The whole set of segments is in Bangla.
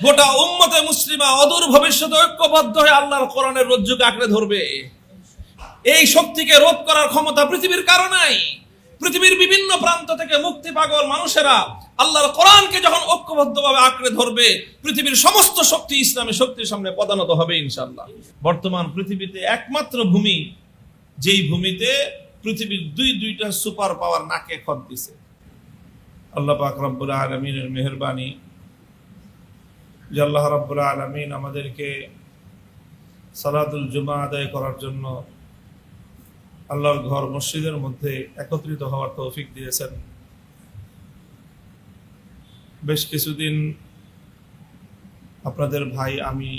গোটা উম্মতে মুসলিমা অদূর ভবিষ্যতে ঐক্যবদ্ধ হয়ে আল্লাহর কোরআনের রজ্জুকে আঁকড়ে ধরবে। এই শক্তিকে রোধ করার ক্ষমতা পৃথিবীর কারো নাই। পৃথিবীর বিভিন্ন প্রান্ত থেকে মুক্তি পাগল মানুষেরা আল্লাহর কোরআনকে যখন ঐক্যবদ্ধভাবে আঁকড়ে ধরবে, পৃথিবীর সমস্ত শক্তি ইসলামী শক্তির সামনে পদানত হবে ইনশাআল্লাহ। বর্তমান পৃথিবীতে একমাত্র ভূমি, যেই ভূমিতে পৃথিবীর দুইটা সুপার পাওয়ার নাকে খত দিছে। আল্লাহ পাক রব্বুল আলামিনের মেহেরবানি যে আল্লাহ রব্বুল আলামিন আমাদেরকে সালাতুল জুমা আদায় করার জন্য আল্লাহর ঘর মসজিদের মধ্যে একত্রিত হওয়ার তৌফিক দিয়েছেন। বেশ কিছুদিন আপনাদের ভাই আমি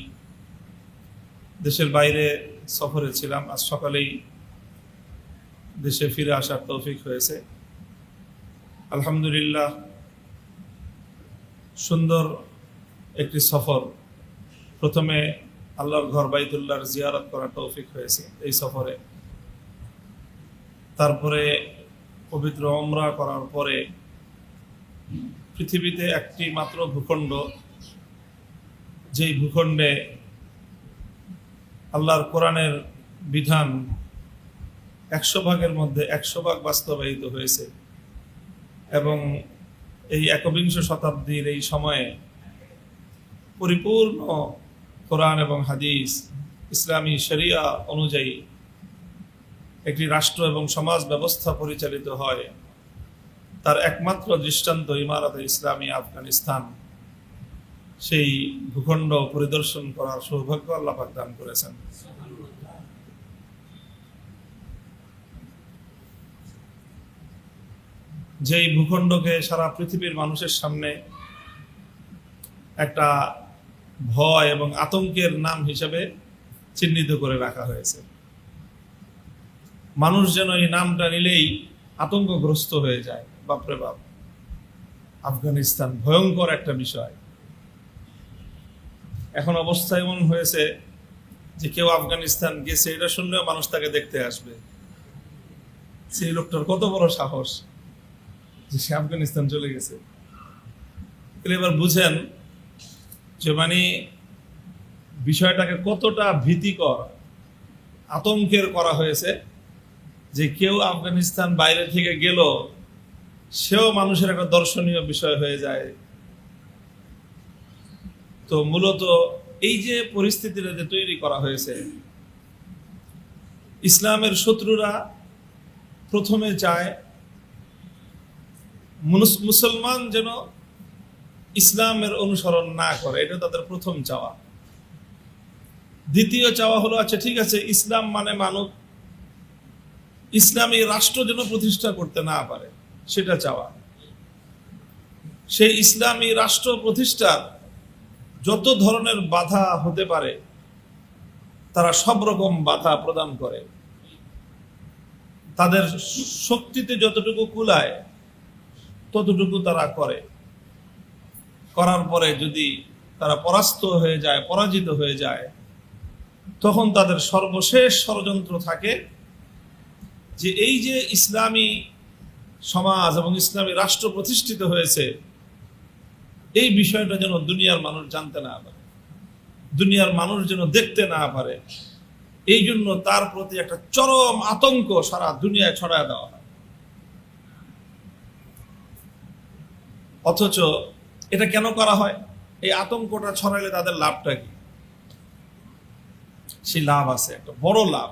দেশের বাইরে সফরে ছিলাম। আজ সকালেই দেশে ফিরে আসার তৌফিক হয়েছে। আলহামদুলিল্লাহ, সুন্দর একটি সফর। প্রথমে আল্লাহর ঘর বাইতুল্লাহর জিয়ারত করার তৌফিক হয়েছে এই সফরে। তারপরে পবিত্র উমরা করার পরে পৃথিবীতে একটি মাত্র ভূখণ্ড, যেই ভূখণ্ডে আল্লাহর কোরআনের বিধান 100 ভাগের মধ্যে 100 ভাগ বাস্তবায়িত হয়েছে এবং এই 21 শতাব্দীর এই সময়ে পরিপূর্ণ কোরআন এবং হাদিস ইসলামী শরিয়া অনুযায়ী একটি রাষ্ট্র এবং সমাজ ব্যবস্থা পরিচালিত হয়, তার একমাত্র দৃষ্টান্ত ইমারতে ইসলামী আফগানিস্তান। সেই ভূখণ্ড পরিদর্শন করার সৌভাগ্য আল্লাহ পাক দান করেছেন। যেই ভূখণ্ডকে সারা পৃথিবীর মানুষের সামনে একটা ভয় এবং আতঙ্কের নাম হিসেবে চিহ্নিত করে রাখা হয়েছে। মানুষ যেন এই নামটা নিলেই আতঙ্কগ্রস্ত হয়ে যায়। বাপরে বাপ, আফগানিস্তান ভয়ঙ্কর একটা বিষয়। এখন অবস্থা এমন হয়েছে যে কেউ আফগানিস্তান গেছে এটা শুনলেও মানুষ তাকে দেখতে আসবে। সেই লোকটার কত বড় সাহস যে সে আফগানিস্তান চলে গেছে। এবার বুঝেন যে মানে বিষয়টাকে কতটা ভীতিকর, আতঙ্কের করা হয়েছে যে কেউ আফগানিস্তান বাইরে থেকে গেল সেও মানুষের একটা দর্শনীয় বিষয় হয়ে যায়। তো মূলত এই যে পরিস্থিতিটা যে তৈরি করা হয়েছে, ইসলামের শত্রুরা প্রথমে চায় মুসলমান যেন ইসলামের অনুসরণ না করে, এটা তাদের প্রথম চাওয়া। দ্বিতীয় চাওয়া হলো, আচ্ছা ঠিক আছে, ইসলাম মানে মানুষ, ইসলামী রাষ্ট্র যেন প্রতিষ্ঠা করতে না পারে, সেটা চাওয়া। সেই ইসলামী রাষ্ট্র প্রতিষ্ঠার যত ধরনের বাধা হতে পারে তারা সব রকম বাধা প্রদান করে। তাদের শক্তিতে যতটুকু কুলায় ততটুকু তারা করে। করার পরে যদি তারা পরাস্ত হয়ে যায়, পরাজিত হয়ে যায়, তখন তাদের সর্বশেষ ষড়যন্ত্র থাকে যে এই যে ইসলামী সমাজ এবং ইসলামী রাষ্ট্র প্রতিষ্ঠিত হয়েছে, এই বিষয়টা যেন দুনিয়ার মানুষ জানতে না পারে, দুনিয়ার মানুষ যেন দেখতে না পারে। এই জন্য তার প্রতি একটা চরম আতঙ্ক সারা দুনিয়ায় ছড়ায় দেওয়া হয়। অথচ এটা কেন করা হয়? এই আতঙ্কটা ছড়াইলে তাদের লাভটা কি? সেই লাভ আছে, একটা বড় লাভ।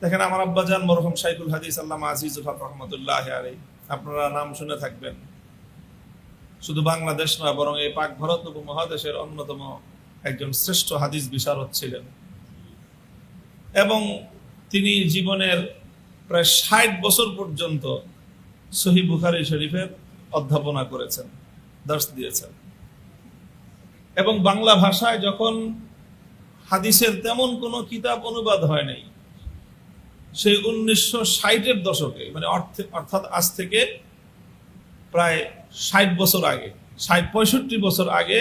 দেখেন, আমার আব্বাজান মরহুম শাইখুল হাদিস আল্লামা আজিজুল হক রহমতুল্লাহ আলাইহি, আপনারা নাম শুনে থাকবেন। শুধু বাংলাদেশ নয়, বরং এই পাক ভারত উপমহাদেশের অন্যতম একজন শ্রেষ্ঠ হাদিস বিশারদ ছিলেন এবং তিনি জীবনের প্রায় 60 বছর পর্যন্ত সহিহ বুখারী শরীফের অধ্যাপনা করেছেন, দর্শ দিয়েছেন। এবং বাংলা ভাষায় যখন হাদিসের তেমন কোনো কিতাব অনুবাদ হয় নাই, সেই 1960-এর দশকে, মানে অর্থাৎ আজ থেকে প্রায় 60 বছর আগে, 65 বছর আগে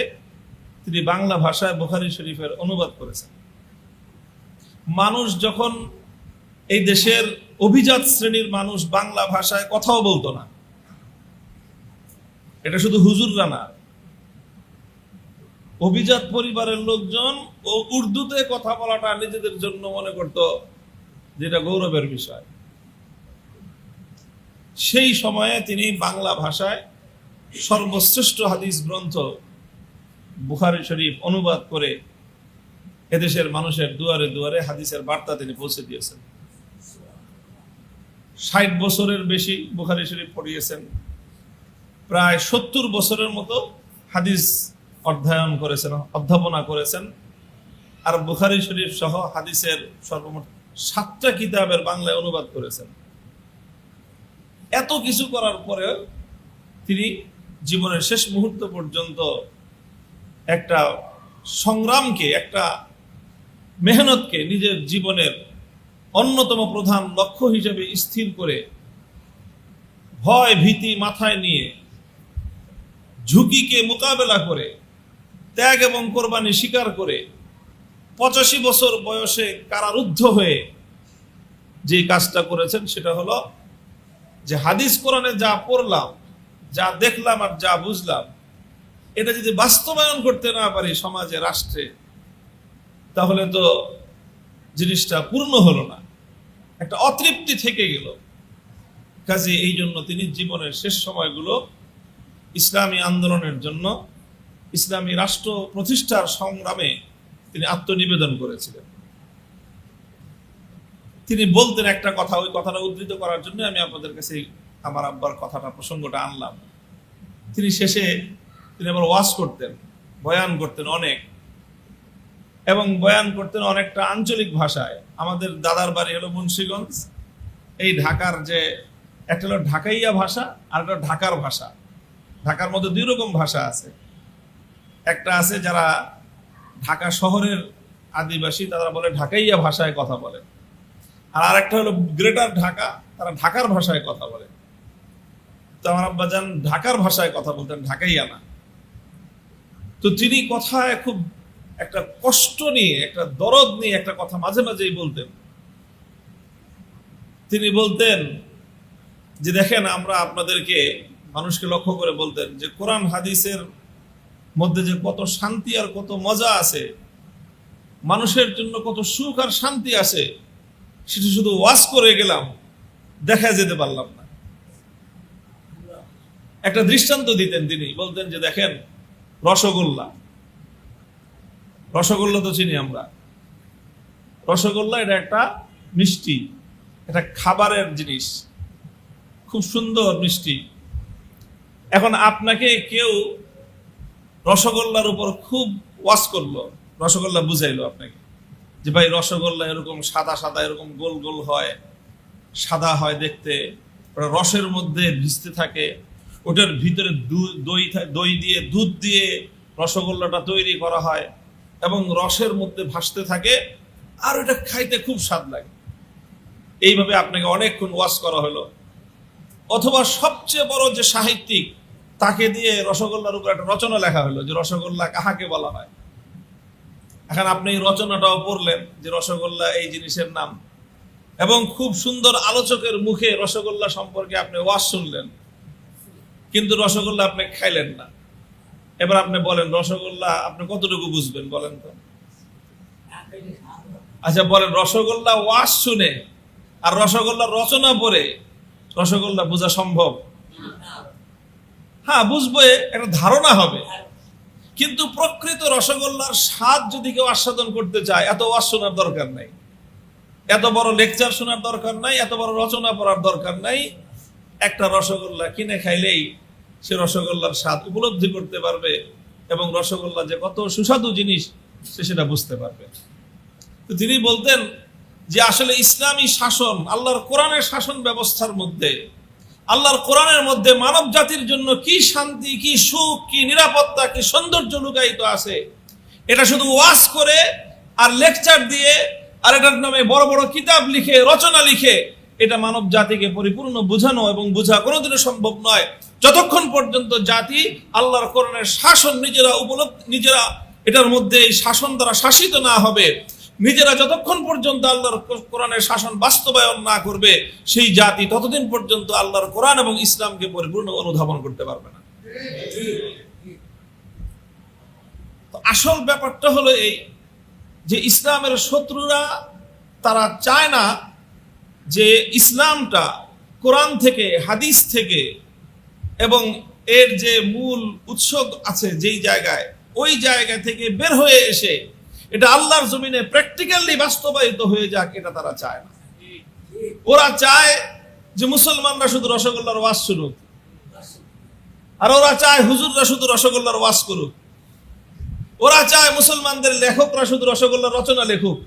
তিনি বাংলা ভাষায় বুখারী শরীফের অনুবাদ করেছেন। মানুষ যখন, এই দেশের অভিজাত শ্রেণীর মানুষ বাংলা ভাষায় কথাও বলতো না, এটা শুধু হুজুররা না, অভিজাত পরিবারের লোকজন ও উর্দুতে কথা বলাটা নিজেদের জন্য মনে করত যেটা গৌরবের বিষয়। সেই সময়ে তিনি বাংলা ভাষায় সর্বশ্রেষ্ঠ হাদিস গ্রন্থ বুখারী শরীফ অনুবাদ করে এদেশের মানুষের দুয়ারে দুয়ারে হাদিসের বার্তা তিনি পৌঁছে দিয়েছেন। 60 বছরের বেশি বুখারী শরীফ পড়িয়েছেন, প্রায় 70 বছরের মতো হাদিস অধ্যয়ন করেছেন, অধ্যাপনা করেছেন। আর বুখারী শরীফ সহ হাদিসের সর্বমোট 7টা কিতাবের বাংলায় অনুবাদ করেছেন। এত কিছু করার পরেও তিনি জীবনের শেষ মুহূর্ত পর্যন্ত একটা সংগ্রামকে, একটা মেহনতকে নিজের জীবনের অন্যতম প্রধান লক্ষ্য হিসেবে স্থির করে ভয় ভীতি মাথায় নিয়ে ঝুঁকিকে মোকাবেলা করে ত্যাগ এবং কোরবানি স্বীকার করে 85 বছর বয়সে কারারুদ্ধ হয়ে যে কাজটা করেছেন সেটা হলো যে হাদিস কোরআনে যা পড়লাম, যা দেখলাম আর যা বুঝলাম, এটা যদি বাস্তবায়ন করতে না পারি সমাজে, রাষ্ট্রে, তাহলে তো জিনিসটা পূর্ণ হলো না, একটা অতৃপ্তি থেকে গেল। কাজে এই জন্য তিনি জীবনের শেষ সময়গুলো ইসলামী আন্দোলনের জন্য, ইসলামী রাষ্ট্র প্রতিষ্ঠার সংগ্রামে তিনি আত্মনিবেদন করেছিলেন। তিনি বলতেন একটা কথা, ওই কথাটা উদ্ধৃত করার জন্য আমি আপনাদের কাছে আমার আব্বার কথাটা, প্রসঙ্গটা আনলাম। তিনি শেষে তিনি আবার ওয়াজ করতেন, বয়ান করতেন অনেক, এবং বয়ান করতেন অনেকটা আঞ্চলিক ভাষায়। আমাদের দাদার বাড়ি হলো মুন্সিগঞ্জ। এই ঢাকার যে একটা হলো ঢাকাইয়া ভাষা আর একটা ঢাকার ভাষা। ঢাকার মধ্যে 2 রকম ভাষা আছে। একটা আছে যারা ঢাকা শহরের আদিবাসী, তারা বলে ঢাকাইয়া ভাষায় কথা বলে। আর আরেকটা হলো গ্রেটার ঢাকা, তারা ঢাকার ভাষায় কথা বলে। তো আমার আব্বাজান ঢাকার ভাষায় কথা বলতেন, ঢাকাইয়া না। তো তিনি কথায় খুব একটা কষ্ট নিয়ে, একটা দরদ নিয়ে একটা কথা মাঝে মাঝেই বলতেন। তিনি বলতেন যে দেখেন, আমরা আপনাদেরকে, মানুষকে লক্ষ্য করে বলতেন যে কোরআন হাদিসের মধ্যে যে কত শান্তি আর কত মজা আছে, মানুষের জন্য কত সুখ আর শান্তি আছে, সেটা শুধু ওয়াজ করে গেলাম, দেখা যেতে পারলাম না। একটা দৃষ্টান্ত দিতেন তিনি, বলতেন যে দেখেন রসগোল্লা, রসগোল্লা তো চিনি আমরা। রসগোল্লা এটা একটা মিষ্টি, এটা খাবারের জিনিস, খুব সুন্দর মিষ্টি। এখন আপনাকে কেউ রসগোল্লার উপর খুব ওয়াজ করলো, রসগোল্লা বুঝাইলো আপনাকে যে ভাই রসগোল্লা এরকম সাদা সাদা, এরকম গোল গোল হয়, সাদা হয় দেখতে, ওটা রসের মধ্যে ভিজতে থাকে, ওটার ভিতরে দই দিয়ে, দুধ দিয়ে রসগোল্লাটা তৈরি করা হয় এবং রসের মধ্যে ভাসতে থাকে, আর ওটা খাইতে খুব স্বাদ লাগে। এইভাবে আপনাকে অনেকক্ষণ ওয়াজ করা হলো। অথবা সবচেয়ে বড় যে সাহিত্যিক, তাকে দিয়ে রসগোল্লার উপর একটা রচনা লেখা হলো যে রসগোল্লা কাহাকে বলা হয়। এখন আপনি এই রচনাটাও পড়লেন যে রসগোল্লা এই জিনিসের নাম, এবং খুব সুন্দর আলোচকের মুখে রসগোল্লা সম্পর্কে আপনি ওয়াজ শুনলেন, কিন্তু রসগোল্লা আপনি খাইলেন না। এবার আপনি বলেন রসগোল্লা আপনি কতটুকু বুঝবেন বলেন তো? আচ্ছা বলেন, রসগোল্লা ওয়াজ শুনে আর রসগোল্লার রচনা পড়ে রসগোল্লা বোঝা সম্ভব? হ্যাঁ, বুঝবো, একটা ধারণা হবে। কিন্তু প্রকৃত রসগোল্লার স্বাদ যদি কেউ আস্বাদন করতে চায়, এত ওয়াজ শোনার দরকার নাই, এত বড় লেকচার শোনার দরকার নাই, এত বড় রচনা পড়ার দরকার নাই। একটা রসগোল্লা কিনে খাইলেই সে রসগোল্লার স্বাদ উপলব্ধি করতে পারবে এবং রসগোল্লা যে কত সুস্বাদু জিনিস সে সেটা বুঝতে পারবে। তো তিনি বলতেন যে আসলে ইসলামী শাসন, আল্লাহর কোরআনের শাসন ব্যবস্থার মধ্যে, আল্লাহর কোরআনের মধ্যে মানব জাতির জন্য কি শান্তি, কি সুখ, কি নিরাপত্তা, কি সৌন্দর্য লুকায়িত আছে, এটা শুধু ওয়াজ করে আর লেকচার দিয়ে আর এটার নামে বড় বড় কিতাব লিখে, রচনা লিখে এটা মানব জাতিকে পরিপূর্ণ বোঝানো এবং বোঝা কোনোদিনও সম্ভব নয়, যতক্ষণ পর্যন্ত জাতি আল্লাহর কোরআনের শাসন নিজেরা এটার মধ্যে এই শাসন দ্বারা শাসিত না হবে, নিজেরা যতক্ষণ পর্যন্ত আল্লাহর কোরআনের শাসন বাস্তবায়ন না করবে, সেই জাতি ততদিন পর্যন্ত আল্লাহর কোরআন এবং ইসলামকে পরিপূর্ণ অনুধাবন করতে পারবে না। তো আসল ব্যাপারটা হলো এই যে ইসলামের শত্রুরা তারা চায় না যে ইসলামটা কোরআন থেকে, হাদিস থেকে এবং এর যে মূল উৎস আছে যেই জায়গায়, ওই জায়গা থেকে বের হয়ে এসে এটা আল্লাহর জমিনে প্র্যাকটিক্যালি বাস্তবায়িত হয়ে যাক, এটা তারা চায় না। ওরা চায় যে মুসলমানরা শুধু রসগোল্লার ওয়াজ শুনুক, আর ওরা চায় হুজুররা শুধু রসগোল্লার ওয়াজ করুক। ওরা চায় মুসলমানদের লেখকরা শুধু রসগোল্লার রচনা লেখুক,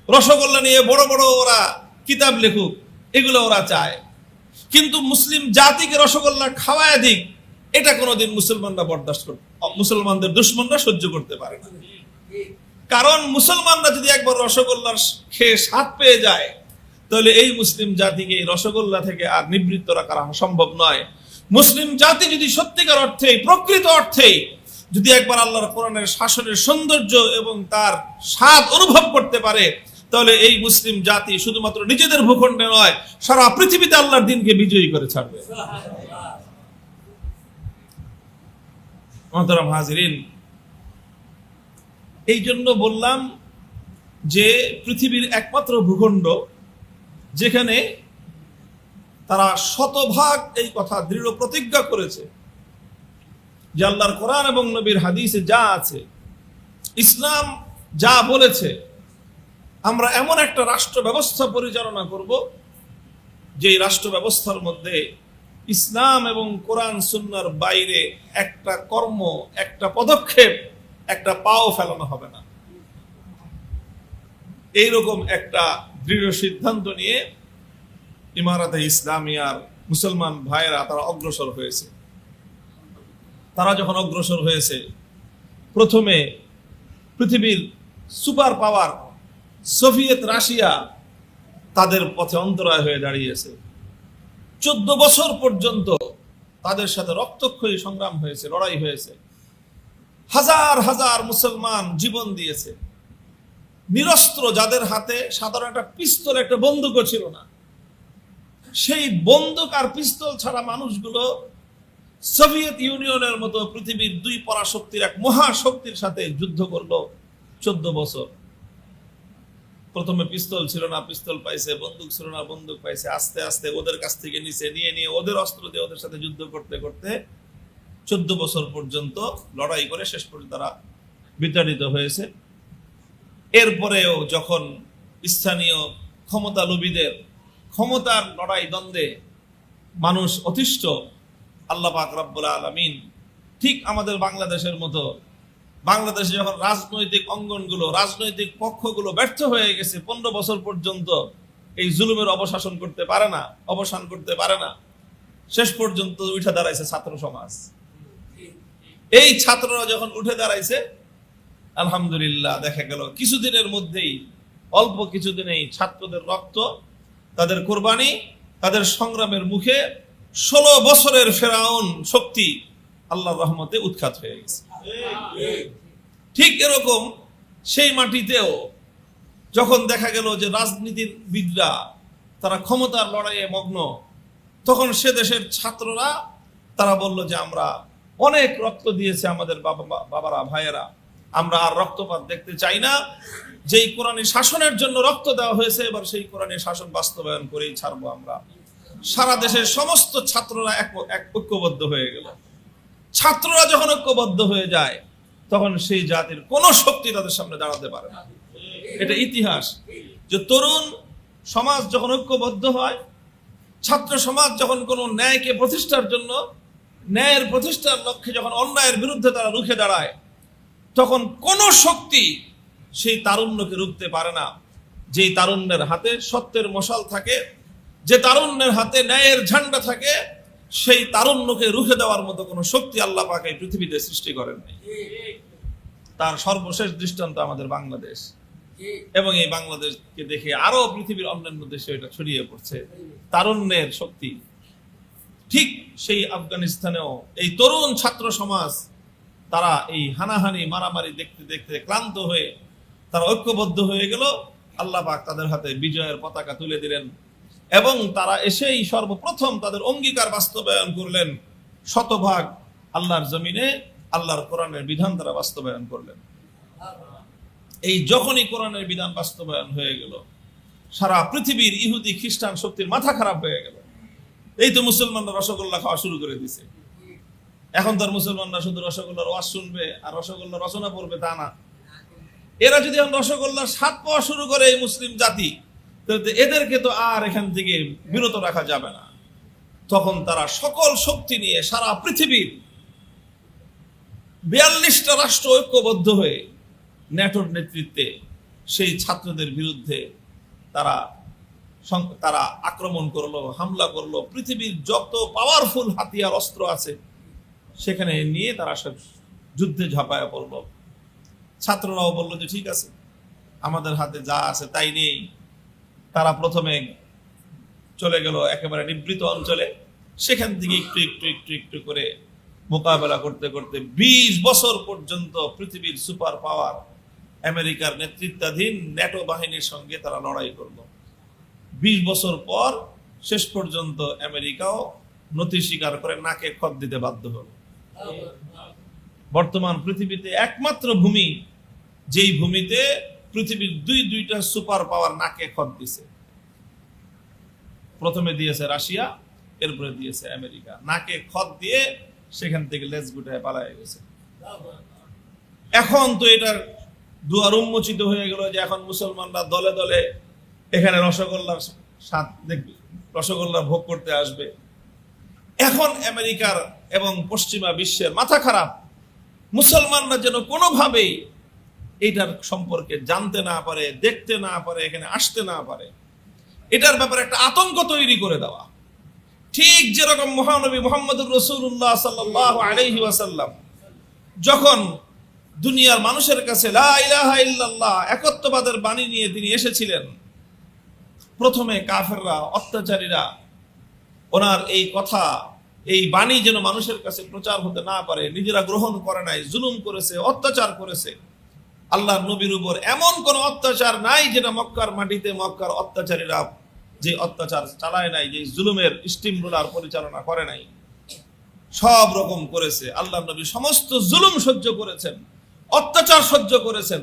রসগোল্লা নিয়ে বড় বড় ওরা কিতাব লেখুক, এগুলো ওরা চায়। কিন্তু মুসলিম জাতিকে রসগোল্লা খাওয়ায় দিক, এটা কোনোদিন মুসলমানরা বরদাস্ত করতে, মুসলমানদের দুশ্মনরা সহ্য করতে পারে না। কারণ মুসলমানরা যদি একবার রসগোল্লার খেয়ে স্বাদ পেয়ে যায়, তাহলে এই মুসলিম জাতিকে এই রসগোল্লা থেকে আর নিবৃত্ত রাখা সম্ভব নয়। মুসলিম জাতি যদি সত্যিকার অর্থে, প্রকৃত অর্থে যদি একবার আল্লাহর কোরআনের শাসনের সৌন্দর্য এবং তার স্বাদ অনুভব করতে পারে, তাহলে এই মুসলিম জাতি শুধুমাত্র নিজেদের ভূখণ্ডে নয়, সারা পৃথিবীতে আল্লাহর দিনকে বিজয়ী করে ছাড়বে। মোহতারাম হাজিরিন, এই জন্য বললাম যে পৃথিবীর একমাত্র ভূখণ্ড যেখানে তারা শতভাগ এই কথা দৃঢ় প্রতিজ্ঞা করেছে যে আল্লাহর কোরআন এবং নবীর হাদিসে যা আছে, ইসলাম যা বলেছে, আমরা এমন একটা রাষ্ট্র ব্যবস্থা পরিচালনা করব যে রাষ্ট্র ব্যবস্থার মধ্যে ইসলাম এবং কোরআন সুন্নাহর বাইরে একটা কর্ম, একটা পদক্ষেপ, একটা পাও ফেলানো হবে না। এইরকম একটা দৃঢ় সিদ্ধান্ত নিয়ে ইমারাতে ইসলামিয়ার মুসলমান ভাইয়েরা তারা অগ্রসর হয়েছে। তারা যখন অগ্রসর হয়েছে, প্রথমে পৃথিবীর সুপার পাওয়ার সোভিয়েত রাশিয়া তাদের পথে অন্তরায় হয়ে দাঁড়িয়েছে। 14 বছর পর্যন্ত তাদের সাথে রক্তক্ষয়ী সংগ্রাম হয়েছে, লড়াই হয়েছে। হাজার হাজার মুসলমান জীবন দিয়েছে, নিরস্ত্র, যাদের হাতে সাধারণ একটা পিস্তল, একটা বন্দুকও ছিল না। সেই বন্দুক আর পিস্তল ছাড়া মানুষগুলো সোভিয়েত ইউনিয়নের মতো পৃথিবীর 2 পরাশক্তির এক মহাশক্তির সাথে যুদ্ধ করলো 14 বছর। প্রথমে পিস্তল ছিল না, পিস্তল পাইছে, বন্দুক ছিল না, বন্দুক পাইছে। আস্তে আস্তে ওদের কাছ থেকে নিয়ে ওদের অস্ত্র দিয়ে ওদের সাথে যুদ্ধ করতে করতে 14 বছর পর্যন্ত লড়াই করে শেষ পর্যন্ত তারা বিতাড়িত হয়েছে। এরপরেও যখন স্থানীয় ক্ষমতা লোভীদের ক্ষমতার লড়াই দ্বন্দ্বে মানুষ অতিষ্ঠ, আল্লাহ পাক রব্বুল আলামিন ঠিক আমাদের বাংলাদেশের মতো, বাংলাদেশে যখন রাজনৈতিক অঙ্গনগুলো, রাজনৈতিক পক্ষগুলো ব্যর্থ হয়ে গেছে, 15 বছর পর্যন্ত এই জুলুমের অবসান করতে পারে না, শেষ পর্যন্ত উঠে দাঁড়াইছে ছাত্র সমাজ। এই ছাত্ররা যখন উঠে দাঁড়াইছে, আলহামদুলিল্লাহ দেখা গেল কিছুদিনের মধ্যেই, অল্প কিছুদিনেই ছাত্রদের রক্ত, তাদের কোরবানি, তাদের সংগ্রামের মুখে 16 বছরের ফেরাউন শক্তি আল্লাহর রহমতে উৎখাত হয়ে গেছে। ঠিক এরকম সেই মাটিতেও যখন দেখা গেল যে রাজনীতিবিদরা তারা ক্ষমতার লড়াইয়ে মগ্ন, তখন সে দেশের ছাত্ররা তারা বলল যে আমরা অনেক রক্ত দিয়েছে আমাদের বাবারা, ভাইয়েরা, আমরা আর রক্তপাত দেখতে চাই না। যেই কোরআনী শাসনের জন্য রক্ত দেওয়া হয়েছে, এবার সেই কোরআনী শাসন বাস্তবায়ন করেই ছাড়বো আমরা। সারা দেশের সমস্ত ছাত্ররা এক ঐক্যবদ্ধ হয়ে গেল। ছাত্ররা যখন ঐক্যবদ্ধ হয়ে যায়, তখন সেই জাতির কোন শক্তি তাদের সামনে দাঁড়াতে পারে না। এটা ইতিহাস যে তরুণ সমাজ যখন ঐক্যবদ্ধ হয়, ছাত্র সমাজ যখন কোনো ন্যায়কে প্রতিষ্ঠার জন্য, ন্যায়ের প্রতিষ্ঠার লক্ষ্যে যখন অন্যায়ের বিরুদ্ধে তারা রুখে দাঁড়ায়, তখন কোন শক্তি সেই তারুণ্যকে রুখতে পারে না। যেই তারুণ্যের হাতে সত্যের মশাল থাকে, যে তারুণ্যের হাতে ন্যায়ের ঝান্ডা থাকে, সেই তারুণ্যকে রুখে দেওয়ার মতো কোন শক্তি আল্লাহ পাক এই পৃথিবীতে সৃষ্টি করেন নাই। তার সর্বশেষ দৃষ্টান্ত আমাদের বাংলাদেশ, এবং এই বাংলাদেশকে দেখে আরো পৃথিবীর অন্যান্য দেশে এটা ছড়িয়ে পড়ছে তারুণ্যের শক্তি। ঠিক সেই আফগানিস্তানেও এই তরুণ ছাত্র সমাজ তারা এই হানাহানি মারামারি দেখতে দেখতে ক্লান্ত হয়ে তারা ঐক্যবদ্ধ হয়ে গেল। আল্লাহ পাক তাদের হাতে বিজয়ের পতাকা তুলে দিলেন, এবং তারা এসেই সর্বপ্রথম তাদের অঙ্গীকার বাস্তবায়ন করলেন, শতভাগ আল্লাহর জমিনে আল্লাহর কোরআনের বিধান তারা বাস্তবায়ন করলেন। এই যখনই কোরআনের বিধান বাস্তবায়ন হয়ে গেল, সারা পৃথিবীর ইহুদি খ্রিস্টান শক্তির মাথা খারাপ হয়ে গেল। এই তো মুসলমানরা রসগোল্লা খাওয়া শুরু করে দিছে। এখন তার মুসলমানরা শুধু রসগোল্লার ওয়াজ শুনবে আর রসগোল্লা রচনা পড়বে তা না। এরা যদি এখন রসগোল্লার স্বাদ পাওয়া শুরু করে এই মুসলিম জাতি, তাহলে এদেরকে তো আর এখান থেকে বিরত রাখা যাবে না। তখন তারা সকল শক্তি নিয়ে সারা পৃথিবীর 42টা রাষ্ট্র ঐক্যবদ্ধ হয়ে ন্যাটোর নেতৃত্বে সেই ছাত্রদের বিরুদ্ধে তারা আক্রমণ করলো, হামলা করলো। পৃথিবীর যত পাওয়ারফুল হাতিয়ার অস্ত্র আছে সেখানে নিয়ে তারা সব যুদ্ধে ঝাঁপায়া পড়লো। ছাত্ররাও বললো যে ঠিক আছে, আমাদের হাতে যা আছে তাই নেই। তারা প্রথমে চলে গেল একেবারে নিভৃত অঞ্চলে, সেখান থেকে একটু একটু একটু একটু করে মোকাবেলা করতে করতে 20 বছর পর্যন্ত পৃথিবীর সুপার পাওয়ার আমেরিকার নেতৃত্বাধীন ন্যাটো বাহিনীর সঙ্গে তারা লড়াই করলো। 20 বছর পর শেষ পর্যন্ত আমেরিকাও নতি স্বীকার করে নাকে খত দিতে বাধ্য হলো। বর্তমান পৃথিবীতে একমাত্র ভূমি যেই ভূমিতে পৃথিবীর দুইটা সুপার পাওয়ার নাকে খত দিছে, প্রথমে দিয়েছে রাশিয়া, এরপরে দিয়েছে আমেরিকা। নাকে খত দিয়ে সেখান থেকে লেজ গুটায় পালায় গেছে। এখন তো এটার দুয়ার উন্মোচিত হয়ে গেল যে এখন মুসলমানরা দলে দলে এখানে রসগোল্লার স্বাদ দেখবে, রসগোল্লা ভোগ করতে আসবে। এখন আমেরিকার এবং পশ্চিমা বিশ্বের মাথা খারাপ। মুসলমানরা যেন কোনোভাবেই এইটার সম্পর্কে জানতে না পারে, দেখতে না পারে, এখানে আসতে না পারে, এটার ব্যাপারে একটা আতঙ্ক তৈরি করে দেওয়া। ঠিক যেরকম মহানবী মুহাম্মদুর রাসূলুল্লাহ সাল্লাল্লাহু আলাইহি ওয়াসাল্লাম যখন দুনিয়ার মানুষের কাছে লা ইলাহা ইল্লাল্লাহ একত্ববাদের বাণী নিয়ে তিনি এসেছিলেন, প্রথমে কাফেররা, অত্যাচারীরা ওনার এই কথা, এই বাণী যেন মানুষের কাছে প্রচার হতে না পারে, নিজেরা গ্রহণ করে নাই, জুলুম করেছে, অত্যাচার করেছে। আল্লাহর নবীর উপর এমন কোন অত্যাচার নাই যেটা মক্কার মাটিতে মক্কার অত্যাচারীরা যে অত্যাচার চালায় নাই, যে জুলুমের স্টিম রোলার পরিচালনা করে নাই, সব রকম করেছে। আল্লাহর নবী সমস্ত জুলুম সহ্য করেছেন, অত্যাচার সহ্য করেছেন।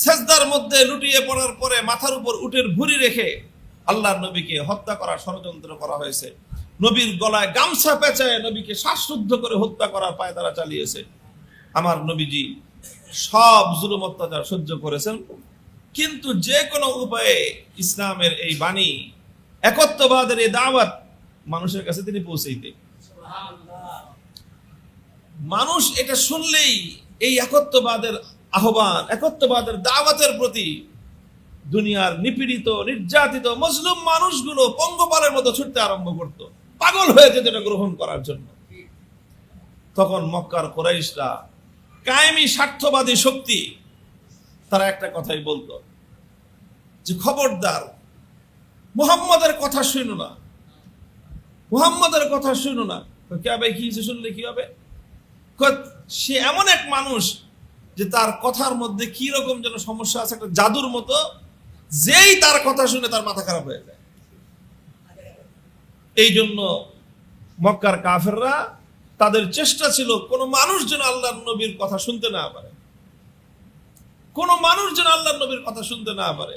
সেজদার মধ্যে লুটিয়ে পড়ার পরে মাথার উপর উটের ভুঁড়ি রেখে আল্লাহর নবীকে হত্যা করার ষড়যন্ত্র করা হয়েছে। নবীর গলায় গামছা পেঁচায় নবীকে শ্বাসরুদ্ধ করে হত্যা করার পায় তারা চালিয়েছে। আমার নবীজি সব জুলুম অত্যাচার সহ্য করেছেন, কিন্তু যে কোনো উপায়ে ইসলামের এই বাণী, একত্ববাদের এই দাওয়াত মানুষের কাছে তিনি পৌঁছাইতে, মানুষ এটা শুনলেই এই একত্ববাদের আহ্বান, একত্ববাদের দাওয়াতের প্রতি দুনিয়ার নিপীড়িত, নির্যাতিত, মজলুম মানুষগুলো পঙ্গপালের মতো ছুটতে আরম্ভ করত, পাগল হয়ে যেত এটা গ্রহণ করার জন্য। তখন মক্কার কুরাইশরা, কায়েমি স্বার্থবাদী শক্তি, তারা একটা কথাই বলতো যে খবরদার মুহাম্মদের কথা শুনো না, মুহাম্মদের কথা শুনো না। কে ভাই কি শুনলে কি হবে? সে এমন এক মানুষ যে তার কথার মধ্যে কি রকম যেন সমস্যা আছে, একটা জাদুর মতো, যেই তার কথা শুনে তার মাথা খারাপ হয়ে যায়। এই জন্য মক্কার কাফেররা, তাদের চেষ্টা ছিল কোন মানুষ যেন আল্লাহর নবীর কথা শুনতে না পারে, কোন মানুষ যেন আল্লাহর নবীর কথা শুনতে না পারে।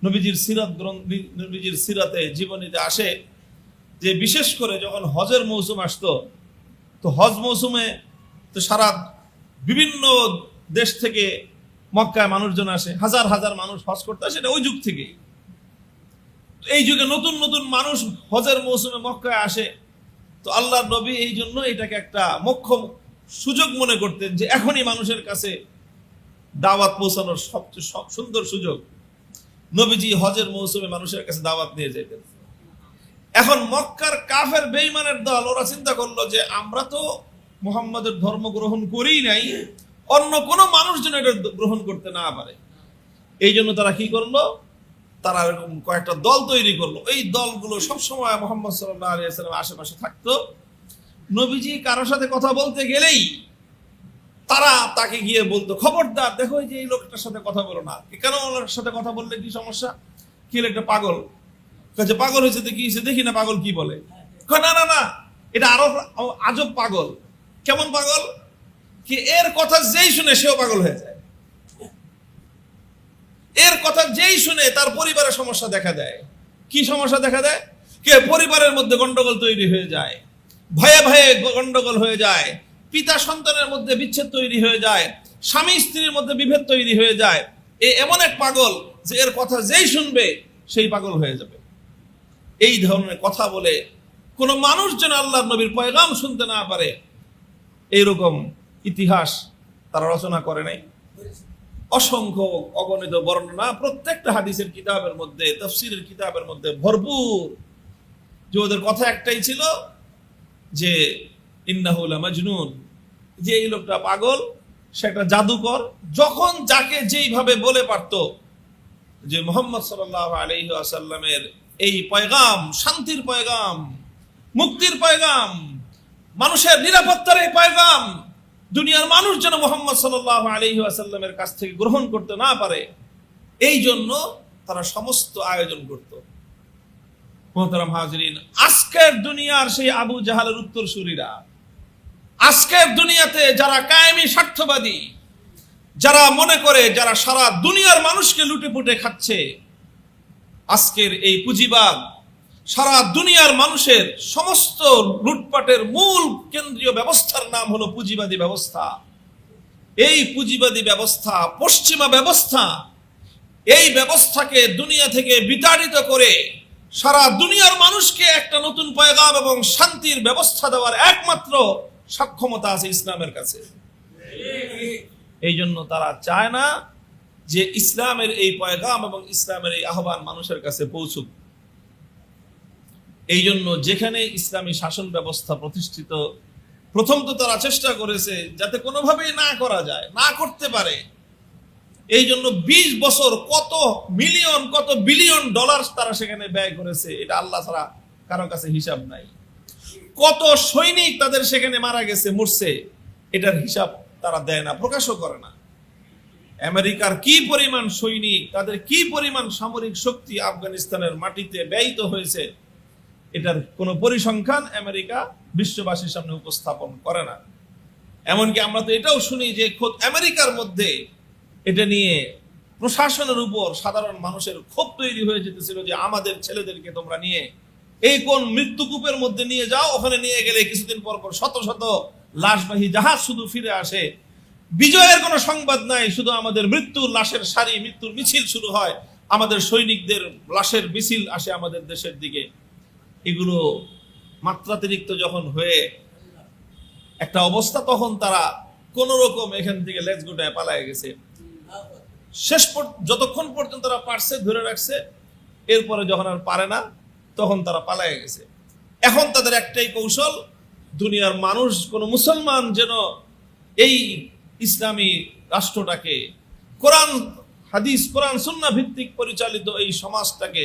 নবীজির সিরাতে, জীবনীতে আসে যে বিশেষ করে যখন হজের মৌসুম আসতো, তো হজ মৌসুমে তো সারা বিভিন্ন দেশ থেকে মক্কায় মানুষজন আসে, হাজার হাজার মানুষ হজ করতে আসে। এটা ওই যুগ থেকে। এই যুগে নতুন নতুন মানুষ হজের মৌসুমে মক্কায় আসে। তো আল্লাহর নবী এই জন্য এটাকে একটা মোক্ষম সুযোগ মনে করতেন যে এখনই মানুষের কাছে দাওয়াত পৌঁছানোর সবচেয়ে সুন্দর সুযোগ। নবীজি হজের মৌসুমে মানুষের কাছে দাওয়াত নিয়ে যেতেন। এখন মক্কার কাফের বেঈমানের দল, ওরা চিন্তা করলো যে আমরা তো মুহাম্মাদের ধর্ম গ্রহণ করেই নাই, অন্য কোন মানুষ যেন এটা গ্রহণ করতে না পারে। এই জন্য তারা কি করলো, তারা এরকম কয়েকটা দল তৈরি করলো। এই দলগুলো সবসময় মুহাম্মদ সাল্লাল্লাহু আলাইহি ওয়াসাল্লামের আশেপাশে থাকতো। নবীজি কারোর সাথে কথা বলতে গেলেই তারা তাকে গিয়ে বলতো, খবরদার, দেখো যে এই লোকটার সাথে কথা বলো না। কেন ওর সাথে কথা বললে কি সমস্যা? কি একটা পাগল, পাগল হয়েছে, কি দেখি না পাগল কি বলে। না না না, এটা আরো আজব পাগল। কেমন পাগল? কি এর কথা যেই শুনে সেও পাগল হয়ে যায়। এর কথা যেই শুনে তার পরিবারের সমস্যা দেখা দেয়। কি সমস্যা দেখা দেয়? কে পরিবারের মধ্যে গন্ডগোল তৈরি হয়ে যায়, ভয়ে ভয়ে গন্ডগোল হয়ে যায়, পিতা সন্তানের মধ্যে বিচ্ছেদ তৈরি হয়ে যায়, স্বামী স্ত্রীর মধ্যে বিভেদ তৈরি হয়ে যায়। এমন এক পাগল যে এর কথা যেই শুনবে সেই পাগল হয়ে যাবে। এই ধরনের কথা বলে কোন মানুষ যেন আল্লাহর নবীর পয়গাম শুনতে না পারে, এইরকম ইতিহাস তারা রচনা করে নাই। অসংখ্য অগণিত বর্ণনা প্রত্যেকটা হাদিসের কিতাবের মধ্যে, তাফসীরের কিতাবের মধ্যে ভরপুর। যে ওদের কথা একটাই ছিল যে ইন্নাহু লামাজনুন, যে এই লোকটা পাগল, সে একটা জাদুকর। যখন যাকে যেইভাবে বলে পারত যে মুহাম্মদ সাল্লাল্লাহু আলাইহি ওয়াসাল্লামের এই পয়গাম, শান্তির পয়গাম, মুক্তির পয়গাম, মানুষের নিরাপত্তার এই পয়গাম দুনিয়ার মানুষ যেন মুহাম্মদ সাল্লাল্লাহু আলাইহি ওয়াসাল্লামের কাছ থেকে গ্রহণ করতে না পারে, এই জন্য তারা সমস্ত আয়োজন করত। মুহতারাম হাজিরিন, আজকের দুনিয়ার সেই আবু জাহালের উত্তরসূরিরা, আজকের দুনিয়াতে যারা কায়েমি স্বার্থবাদী, যারা মনে করে যারা সারা দুনিয়ার মানুষকে লুটে পুটে খাচ্ছে, আজকের এই পুঁজিবাদ সারা দুনিয়ার মানুষের সমস্ত লুটপাটের মূল কেন্দ্রীয় ব্যবস্থার নাম হলো পুঁজিবাদী ব্যবস্থা। এই পুঁজিবাদী ব্যবস্থা, পশ্চিমা ব্যবস্থা, এই ব্যবস্থাকে দুনিয়া থেকে বিতাড়িত করে সারা দুনিয়ার মানুষকে একটা নতুন পয়গাম এবং শান্তির ব্যবস্থা দেওয়ার একমাত্র সক্ষমতা আছে ইসলামের কাছে। এই জন্য তারা চায় না যে ইসলামের এই পয়গাম এবং ইসলামের এই আহ্বান মানুষের কাছে পৌঁছুক। এই জন্য যেখানে ইসলামী শাসন ব্যবস্থা প্রতিষ্ঠিত, প্রথম তো তারা চেষ্টা করেছে যাতে কোনোভাবেই না করা যায়, না করতে পারে। এই জন্য 20 বছর কত মিলিয়ন কত বিলিয়ন ডলার তারা সেখানে ব্যয় করেছে, এটা আল্লাহ ছাড়া কারো কাছে হিসাব নাই। কত সৈনিক তাদের সেখানে মারা গেছে, মরছে, এটার হিসাব তারা দেয় না, প্রকাশও করে না। আমেরিকার কি পরিমাণ সৈনিক, তাদের কি পরিমাণ সামরিক শক্তি আফগানিস্তানের মাটিতে ব্যয়িত হয়েছে, এটার কোনো পরিসংখ্যান আমেরিকা বিশ্ববাসীর সামনে উপস্থাপন করে না। এমনকি আমরা তো এটাও শুনি যে খোদ আমেরিকার মধ্যে এটা নিয়ে প্রশাসনের উপর সাধারণ মানুষের ক্ষোভ তৈরি হয়ে যেতেছিল যে আমাদের ছেলেদেরকে তোমরা নিয়ে এই কোন মৃত্যুকূপের মধ্যে নিয়ে যাও, ওখানে নিয়ে গেলে কিছুদিন পর পর শত শত লাশবাহী জাহাজ শুধু ফিরে আসে, বিজয়ের কোনো সংবাদ নাই, শুধু আমাদের মৃত্যুর লাশের সারি, মৃত্যুর মিছিল শুরু হয়, আমাদের সৈনিকদের লাশের মিছিল আসে আমাদের দেশের দিকে। এগুলো মাত্রাতিরিক্ত যখন হয়ে একটা অবস্থা, তখন তারা কোন রকম এখান থেকে লেজ গুটায় পালায় গেছে। শেষ যতক্ষণ পর্যন্ত তারা পারছে ধরে রাখছে, এরপরে যখন আর পারে না তখন তারা পালায় গেছে। এখন তাদের একটাই কৌশল, দুনিয়ার মানুষ, কোন মুসলমান যেন এই ইসলামী রাষ্ট্রটাকে, কোরআন হাদিস, কোরআন সুন্নাহ ভিত্তিক পরিচালিত এই সমাজটাকে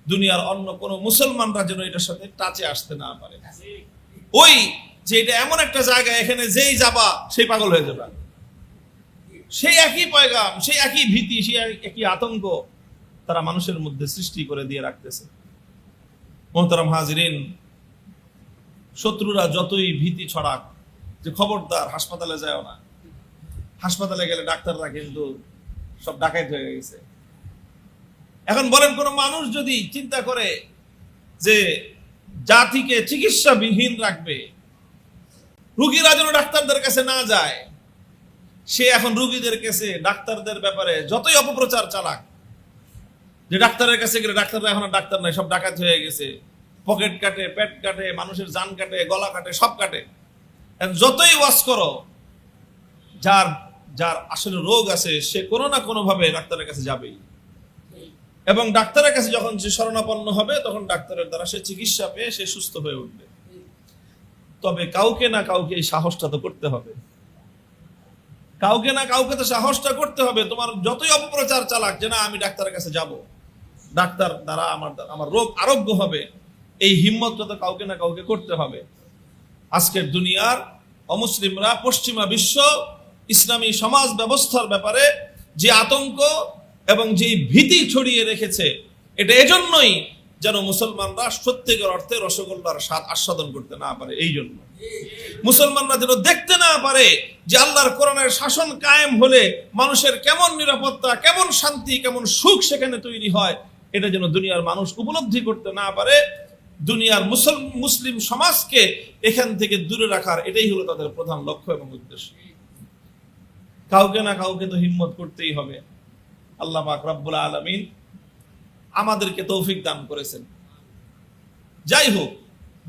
দুনিয়ার অন্য কোন মুসলমানরা যেন এটার সাথে টাচে আসতে না পারে। ওই যে এটা এমন একটা জায়গা, এখানে যেই যাবা সেই পাগল হয়ে যাবে। সেই একই পয়গাম, সেই একই ভীতি, সেই একই আতঙ্ক তারা মানুষের মধ্যে সৃষ্টি করে দিয়ে রাখতেছে। মুহতারাম হাজিরিন, শত্রুরা যতই ভীতি ছড়াক যে খবরদার হাসপাতালে যাও না, হাসপাতালে গেলে ডাক্তাররা কিন্তু সব ডাকাইত হয়ে গেছে। এখন বলেন, কোন মানুষ যদি চিন্তা করে যে জাতিকে চিকিৎসাবিহীন রাখবে, রোগীরা যেন ডাক্তারদের কাছে না যায়, সে এখন রোগীদের কাছে ডাক্তারদের ব্যাপারে যতই অপপ্রচার চালাক, যে ডাক্তারের কাছে গেলে ডাক্তাররা এখন ডাক্তার নাই, সব ডাকাত হয়ে গেছে, পকেট কাটে, পেট কাটে, মানুষের জান কাটে, গলা কাটে, সব কাটে। যতই ওয়াজ করো, যার যার আসলে রোগ আছে সে কোনো না কোনো ভাবে ডাক্তারের কাছে যাবেই, এবং ডাক্তারের কাছে যখন সে শরণাপন্ন হবে তখন ডাক্তারের দ্বারা সে চিকিৎসা পেয়ে সে সুস্থ হয়ে উঠবে। তবে কাউকে না কাউকে এই সাহসটা তো করতে হবে, কাউকে না কাউকে তো সাহসটা করতে হবে। তোমার যতই অপপ্রচার চালাক যে না আমি ডাক্তারের কাছে যাব, ডাক্তার দ্বারা আমার রোগ আরোগ্য হবে, এই হিম্মতটা তো কাউকে না কাউকে করতে হবে। আজকের দুনিয়ার অমুসলিমরা, পশ্চিমা বিশ্ব ইসলামী সমাজ ব্যবস্থার ব্যাপারে যে আতঙ্ক এবং যে ভীতি ছড়িয়ে রেখেছে, এটা এজন্যই যেন মুসলমানরা সত্যিকার অর্থে রসগোল্লার স্বাদ আস্বাদন করতে না পারে। এই জন্য মুসলমানরা যেন দেখতে না পারে যে আল্লাহর কোরআনের শাসন কায়েম হলে মানুষের কেমন নিরাপত্তা, কেমন শান্তি, কেমন সুখ সেখানে তৈরি হয়, এটা যেন দুনিয়ার মানুষ উপলব্ধি করতে না পারে। দুনিয়ার মুসলিম সমাজকে এখান থেকে দূরে রাখার এটাই হলো তাদের প্রধান লক্ষ্য এবং উদ্দেশ্য। কাউকে না কাউকে তো হিম্মত করতেই হবে। আল্লাহ পাক রব্বুল আলামিন আমাদেরকে তৌফিক দান করেছেন। যাই হোক,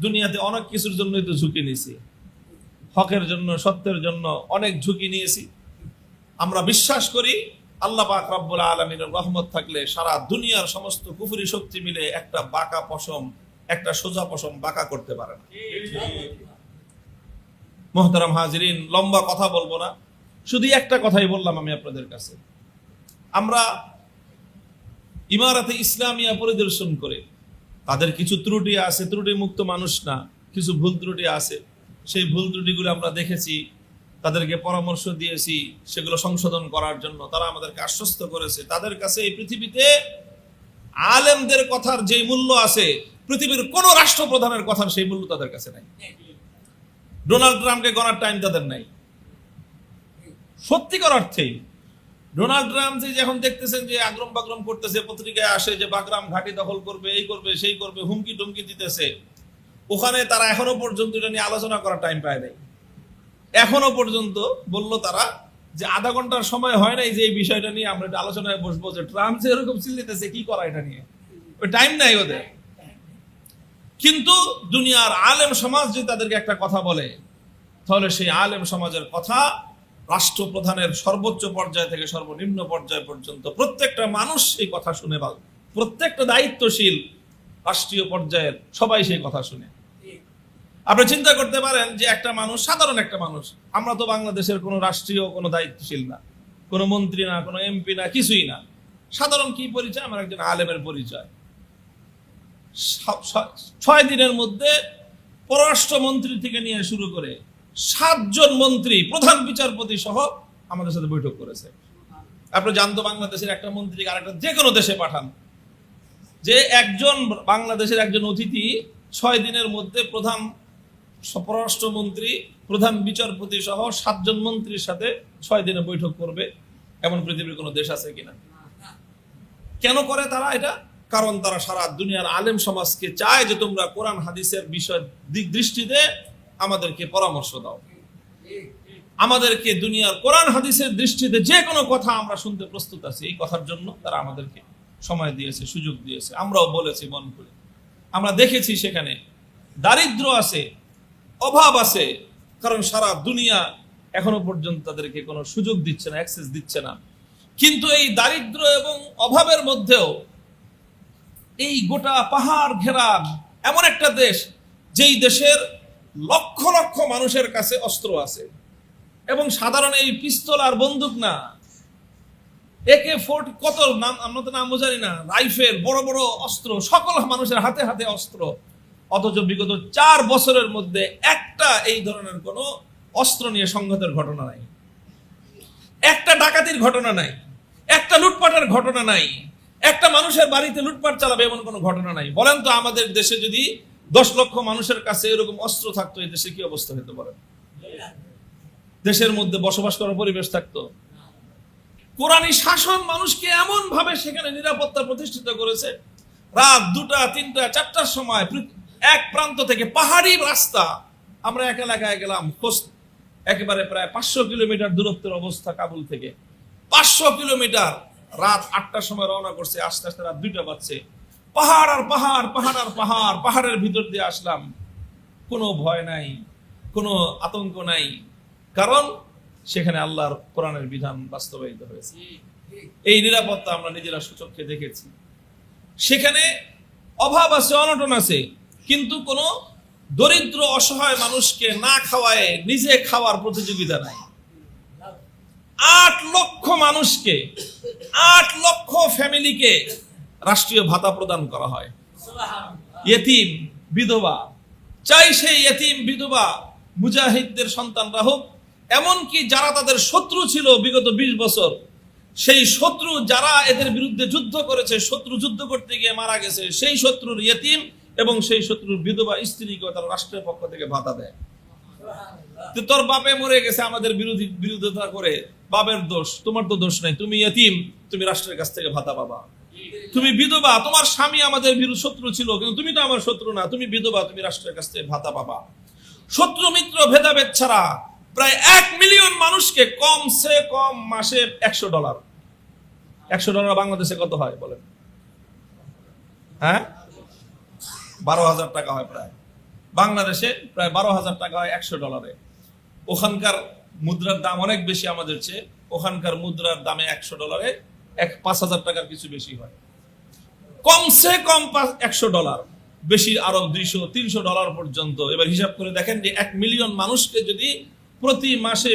দুনিয়াতে অনেক কিছুর জন্যই তো ঝুঁকি নিয়েছি, হকের জন্য, সত্যের জন্য অনেক ঝুঁকি নিয়েছি। আমরা বিশ্বাস করি আল্লাহ পাক রব্বুল আলামিনের রহমত থাকলে সারা দুনিয়ার সমস্ত কুফরি শক্তি মিলে একটা বাঁকা পশম, একটা সোজা পশম বাঁকা করতে পারে না। মুহতারাম হাজিরিন, লম্বা কথা বলবো না, শুধু একটা কথাই বললাম আমি আপনাদের কাছে। আমরা ইমারাতে ইসলামিয়া পরিদর্শন করে তাদের কিছু ত্রুটি আছে, ত্রুটি মুক্ত মানুষ না, কিছু ভুল ত্রুটি আছে। সেই ভুল ত্রুটিগুলো আমরা দেখেছি, তাদেরকে পরামর্শ দিয়েছি সেগুলো সংশোধন করার জন্য। তারা আমাদেরকে আশ্বস্ত করেছে। তাদের কাছে এই পৃথিবীতে আলেমদের কথার যে মূল্য আছে, পৃথিবীর কোন রাষ্ট্রপ্রধানের কথার সেই মূল্য তাদের কাছে নাই। ডোনাল্ড ট্রাম্পকে গণার টাইম তাদের নাই। সত্যিকার অর্থেই ডোনাল্ড ট্রাম্প যে এখন দেখতেছেন যে আগ্রম বাগ্রম করতেছে, পত্রিকায় আসে যে বাগরাম ঘাঁটি দখল করবে, এই করবে, সেই করবে, হুমকি টুমকি দিতেছে, ওখানে তারা এখনো পর্যন্ত এটা নিয়ে আলোচনা করার টাইম পায় নাই। এখনো পর্যন্ত বললো তারা যে আধা ঘন্টার সময় হয় নাই যে এই বিষয়টা নিয়ে আমরা একটা আলোচনায় বসবো, যে ট্রাম্প যে এরকম চিল্লিতেছে কি করা এটা নিয়ে, ওই টাইম নাই ওদের। কিন্তু দুনিয়ার আলেম সমাজ যদি তাদেরকে একটা কথা বলে, তাহলে সেই আলেম সমাজের কথা রাষ্ট্রপ্রধানের সর্বোচ্চ পর্যায় থেকে সর্বনিম্ন পর্যায় পর্যন্ত প্রত্যেকটা মানুষ এই কথা শুনে, প্রত্যেকটা দায়িত্বশীল রাষ্ট্রীয় পর্যায়ের সবাই সেই কথা শুনে। আপনি চিন্তা করতে পারেন যে একটা মানুষ, সাধারণ একটা মানুষ, আমরা তো বাংলাদেশের কোনো রাষ্ট্রীয় কোনো দায়িত্বশীল না, কোনো মন্ত্রী না, কোনো এমপি না, কিছুই না। সাধারণ কি পরিচয়? আমার একজন আলেমের পরিচয়। 6 দিনের মধ্যে পররাষ্ট্রমন্ত্রী থেকে নিয়ে শুরু করে 7 জন মন্ত্রী, প্রধান বিচারপতি সহ আমাদের সাথে বৈঠক করেছে। আপনি জানতো বাংলাদেশের একটা মন্ত্রীকে আরেকটা যে কোনো দেশে পাঠান, যে একজন বাংলাদেশের একজন অতিথি 6 দিনের মধ্যে প্রধান পররাষ্ট্রমন্ত্রী, প্রধান বিচারপতি সহ 7 জন মন্ত্রীর সাথে 6 দিনে বৈঠক করবে, এমন পৃথিবীর কোনো দেশ আছে কিনা? কেন করে তারা এটা? কারণ তারা সারা দুনিয়ার আলেম সমাজকে চায় যে তোমরা কোরআন হাদিসের বিষয় দিক দৃষ্টিতে আমাদেরকে পরামর্শ দাও, আমাদেরকে দুনিয়ার কোরআন হাদিসের দৃষ্টিতে যে কোনো কথা আমরা শুনতে প্রস্তুত আছি। এই কথার জন্য তারা আমাদেরকে সময় দিয়েছে, সুযোগ দিয়েছে। আমরাও বলেছি মন খুলে। আমরা দেখেছি সেখানে দারিদ্র আছে, অভাব আছে, কারণ সারা দুনিয়া এখনো পর্যন্ত তাদেরকে কোনো সুযোগ দিচ্ছে না, অ্যাক্সেস দিচ্ছে না। কিন্তু এই দারিদ্র এবং অভাবের মধ্যেও এই গোটা পাহাড় ঘেরা এমন একটা দেশ, যেই দেশের লক্ষ লক্ষ মানুষের কাছে অস্ত্র আছে, এবং সাধারণ এই পিস্তল আর বন্দুক না, AK-40 কত নাম আমরা তো নাম জানি না, রাইফেল, বড় বড় অস্ত্র, সকল মানুষের হাতে হাতে অস্ত্র। অথচ বিগত 4 বছরের মধ্যে একটা এই ধরনের কোনো অস্ত্র নিয়ে সংঘাতের ঘটনা নাই, একটা ডাকাতির ঘটনা নাই, একটা লুটপাটের ঘটনা নাই, একটা মানুষের বাড়িতে লুটপাট চালাবে এমন কোনো ঘটনা নাই। বলেন তো, আমাদের দেশে যদি 10 লক্ষ মানুষের কাছে এরকম অস্ত্র থাকতো, এই দেশে কি অবস্থা হতে পারে? দেশের মধ্যে বসবাস করার পরিবেশ থাকতো? কোরআনী শাসন মানুষকে এমন ভাবে সেখানে নিরাপত্তা প্রতিষ্ঠিত করেছে, রাত 2টা, 3টা, 4টার সময় এক প্রান্ত থেকে পাহাড়ি রাস্তা, আমরা এক এলাকায় গেলাম, একেবারে প্রায় 500 কিলোমিটার দূরত্বের অবস্থা কাবুল থেকে, 500 কিলোমিটার, রাত 8টার সময় রওনা করছে, আস্তে আস্তে রাত 2টা বাজছে। পাহাড় আর পাহাড়, পাহাড় আর পাহাড়, পাহাড়ের ভিতর দিয়ে আসলাম। কোনো ভয় নাই, কোনো আতঙ্ক নাই, কারণ সেখানে আল্লাহর কোরআনের বিধান বাস্তবায়িত হয়েছে। এই নিরাপত্তা আমরা নিজেরা সচক্ষে দেখেছি। সেখানে অভাব আছে, অনটন আছে, কিন্তু কোনো দরিদ্র অসহায় মানুষকে না খাওয়ায় নিজে খাওয়ার প্রতিযোগিতা নাই। 8 লক্ষ মানুষকে, 8 লক্ষ ফ্যামিলিকে রাষ্ট্রীয় ভাতা প্রদান করা হয়। ইয়েতিম, বিধবা, চাই সেই ইয়েতিম বিধবা মুজাহিদদের সন্তানরা হোক, এমনকি যারা তাদের শত্রু ছিল বিগত 20 বছর, সেই শত্রু যারা এদের বিরুদ্ধে যুদ্ধ করেছে, শত্রু যুদ্ধ করতে গিয়ে মারা গেছে, সেই শত্রুর ইয়েতিম এবং সেই শত্রুর বিধবা স্ত্রীকে তারা রাষ্ট্রের পক্ষ থেকে ভাতা দেয়। তো তোর বাপে মরে গেছে আমাদের বিরোধিতা করে, বাপের দোষ, তোমার তো দোষ নাই, তুমি ইয়েতিম, তুমি রাষ্ট্রের কাছ থেকে ভাতা পাবা। তুমি বিধবা, তোমার স্বামী আমাদের শত্রু ছিল, কিন্তু তুমি তো আমার শত্রু না, তুমি বিধবা, তুমি রাষ্ট্রের কাছ থেকে ভাতা পাবা। শত্রু মিত্র ভেদাভেদ ছাড়া প্রায় 1 মিলিয়ন মানুষকে কমসে কম মাসে $100, $100 বাংলাদেশে কত হয় বলেন? হ্যাঁ, 12,000 টাকা হয় প্রায়। বাংলাদেশে প্রায় 12,000 টাকা হয় $100। ওখানকার মুদ্রার দাম অনেক বেশি আমাদের চেয়ে, ওখানকার মুদ্রার দামে $100 5,000 টাকার কিছু বেশি হয়। কমসে কম $100, বেশি আরো $200-300 পর্যন্ত। এবার হিসাব করে দেখেন যে 1 মিলিয়ন মানুষকে যদি প্রতি মাসে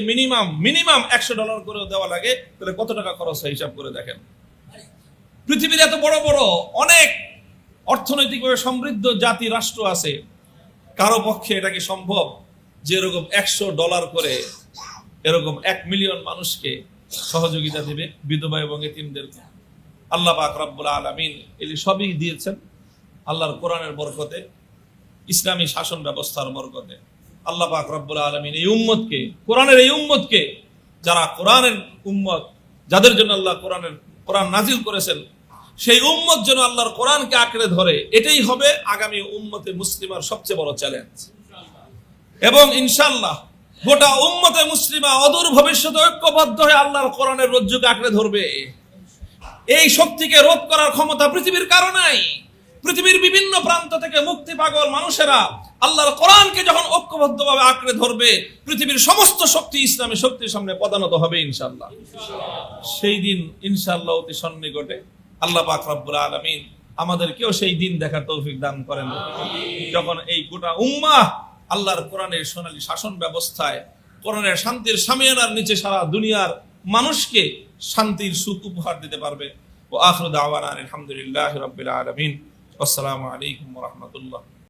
মিনিমাম $100 করে দেওয়া লাগে, তাহলে কত টাকা খরচ হয় হিসাব করে দেখেন। পৃথিবীর এত বড় বড় অনেক অর্থনৈতিকভাবে সমৃদ্ধ জাতি রাষ্ট্র আছে, কারো পক্ষে এটা কি সম্ভব যে এরকম $100 করে এরকম 1 মিলিয়ন মানুষকে সহযোগিতা দেবে, বিধবা এবং এতিমদেরকে? আল্লাহ পাক রব্বুল আলামিন এই সবই দিয়েছেন আল্লাহর কোরআনের বরকতে, ইসলামী শাসন ব্যবস্থার বরকতে। আল্লাহ পাক রব্বুল আলামিন এই উম্মতকে, কোরআনের এই উম্মতকে, যারা কোরআনের উম্মত, যাদের জন্য আল্লাহ কোরআন নাজিল করেছেন, সেই উম্মত যেন আল্লাহর কোরআনকে আঁকড়ে ধরে, এটাই হবে আগামী উম্মতে মুসলিমার সবচেয়ে বড় চ্যালেঞ্জ। এবং ইনশাআল্লাহ গোটা উম্মতে মুসলিমা অদূর ভবিষ্যতে ঐক্যবদ্ধ হয়ে আল্লাহর কোরআনের রজ্জুকে আঁকড়ে ধরবে। এই শক্তিকে রোধ করার ক্ষমতা পৃথিবীর কারো নাই। পৃথিবীর বিভিন্ন প্রান্ত থেকে মুক্তি পাগল মানুষেরা আল্লাহর কোরআনকে যখন ঐক্যবদ্ধভাবে আঁকড়ে ধরবে, পৃথিবীর সমস্ত শক্তি ইসলামী শক্তির সামনে পদানত হবে ইনশাআল্লাহ। সেই দিন ইনশাআল্লাহ অতি সন্নিকটে। আল্লাহ পাক রব্বুল আলামিন আমাদেরকেও সেই দিন দেখার তৌফিক দান করেন, যখন এই গোটা উম্মাহ আল্লাহর কোরআনের সোনালী শাসন ব্যবস্থায়, কোরআনের শান্তির সামিয়ানার নিচে সারা দুনিয়ার মানুষকে শান্তির সুখ উপহার দিতে পারবে। ওয়া আখিরু দাওয়ানা আলহামদুলিল্লাহি রাব্বিল আলামিন। আসসালামু আলাইকুম ওয়া রাহমাতুল্লাহ।